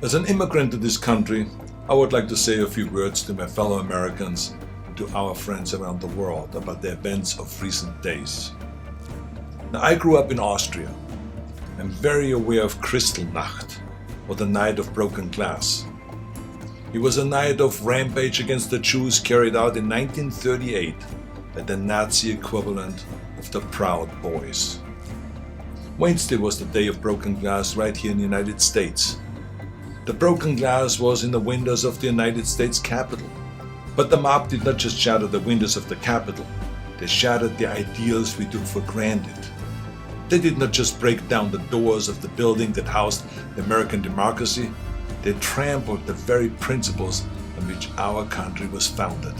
As an immigrant to this country, I would like to say a few words to my fellow Americans and to our friends around the world about the events of recent days. Now, I grew up in Austria. I'm very aware of Kristallnacht, or the night of broken glass. It was a night of rampage against the Jews carried out in 1938 by the Nazi equivalent of the Proud Boys. Wednesday was the day of broken glass right here in the United States. The broken glass was in the windows of the United States Capitol. But the mob did not just shatter the windows of the Capitol, they shattered the ideals we took for granted. They did not just break down the doors of the building that housed the American democracy, they trampled the very principles on which our country was founded.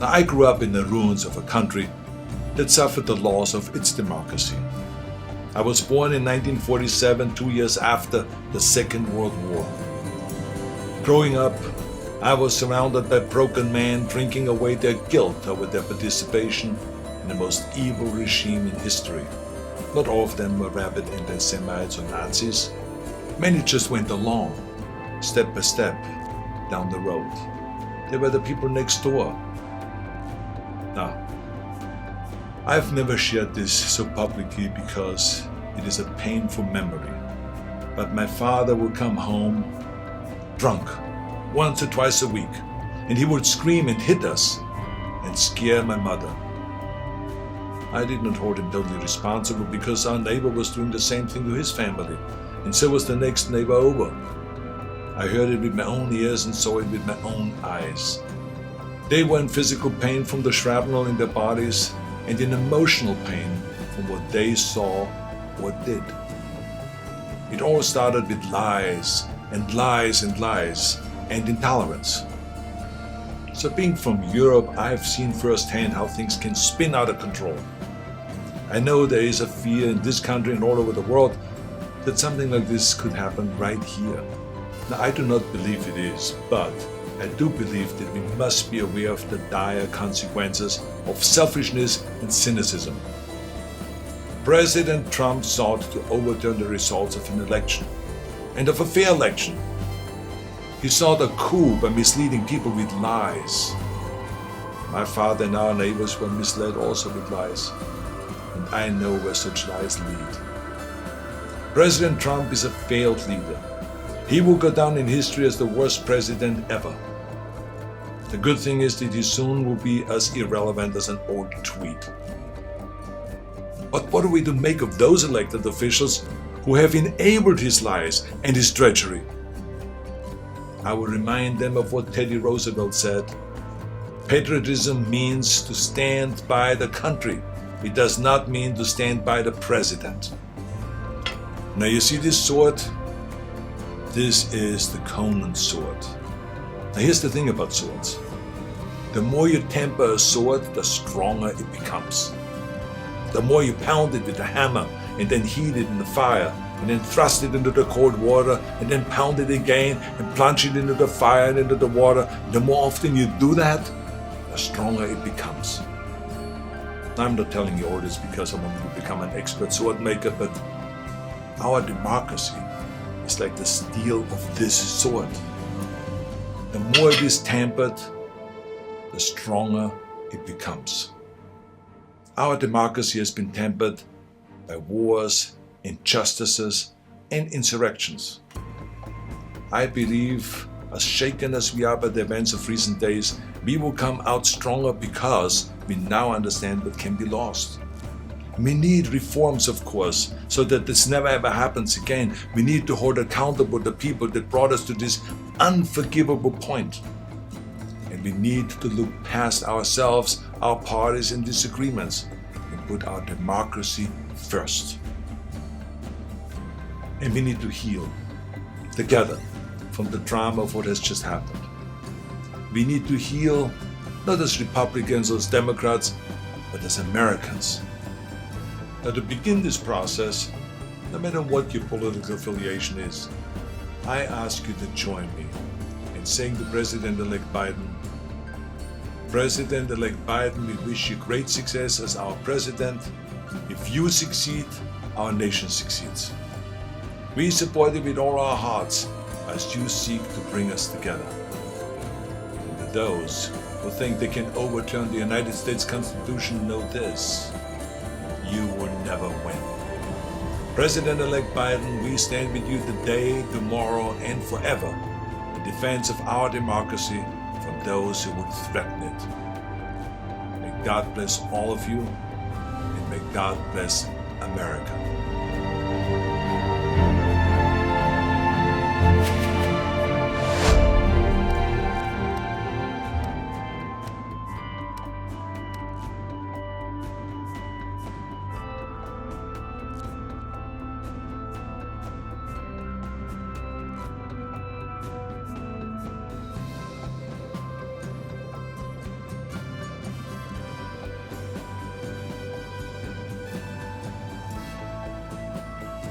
Now, I grew up in the ruins of a country that suffered the loss of its democracy. I was born in 1947, 2 years after the Second World War. Growing up, I was surrounded by broken men drinking away their guilt over their participation in the most evil regime in history. Not all of them were rabid anti-Semites or Nazis. Many just went along, step by step, down the road. They were the people next door. Now, I've never shared this so publicly because it is a painful memory. But my father would come home drunk once or twice a week, and he would scream and hit us and scare my mother. I did not hold him totally responsible because our neighbor was doing the same thing to his family, and so was the next neighbor over. I heard it with my own ears and saw it with my own eyes. They were in physical pain from the shrapnel in their bodies and in emotional pain from what they saw or did. It all started with lies and lies and lies and intolerance. So being from Europe, I've seen firsthand how things can spin out of control. I know there is a fear in this country and all over the world that something like this could happen right here. Now, I do not believe it is, but I do believe that we must be aware of the dire consequences of selfishness and cynicism. President Trump sought to overturn the results of an election, and of a fair election. He sought a coup by misleading people with lies. My father and our neighbors were misled also with lies, and I know where such lies lead. President Trump is a failed leader. He will go down in history as the worst president ever. The good thing is that he soon will be as irrelevant as an old tweet. But what are we to make of those elected officials who have enabled his lies and his treachery? I will remind them of what Teddy Roosevelt said. Patriotism means to stand by the country. It does not mean to stand by the president. Now you see this sword? This is the Conan sword. Now here's the thing about swords. The more you temper a sword, the stronger it becomes. The more you pound it with a hammer and then heat it in the fire and then thrust it into the cold water and then pound it again and plunge it into the fire and into the water, the more often you do that, the stronger it becomes. I'm not telling you all this because I want you to become an expert sword maker, but our democracy is like the steel of this sword. The more it is tempered, the stronger it becomes. Our democracy has been tempered by wars, injustices, and insurrections. I believe, as shaken as we are by the events of recent days, we will come out stronger because we now understand what can be lost. We need reforms, of course, so that this never ever happens again. We need to hold accountable the people that brought us to this unforgivable point. And we need to look past ourselves, our parties and disagreements, and put our democracy first. And we need to heal together from the trauma of what has just happened. We need to heal not as Republicans or as Democrats, but as Americans. Now, to begin this process, no matter what your political affiliation is, I ask you to join me in saying to President-elect Biden, President-elect Biden, we wish you great success as our president. If you succeed, our nation succeeds. We support you with all our hearts as you seek to bring us together. And to those who think they can overturn the United States Constitution, know this: you will never win. President-elect Biden, we stand with you today, tomorrow, and forever in defense of our democracy from those who would threaten it. May God bless all of you, and may God bless America.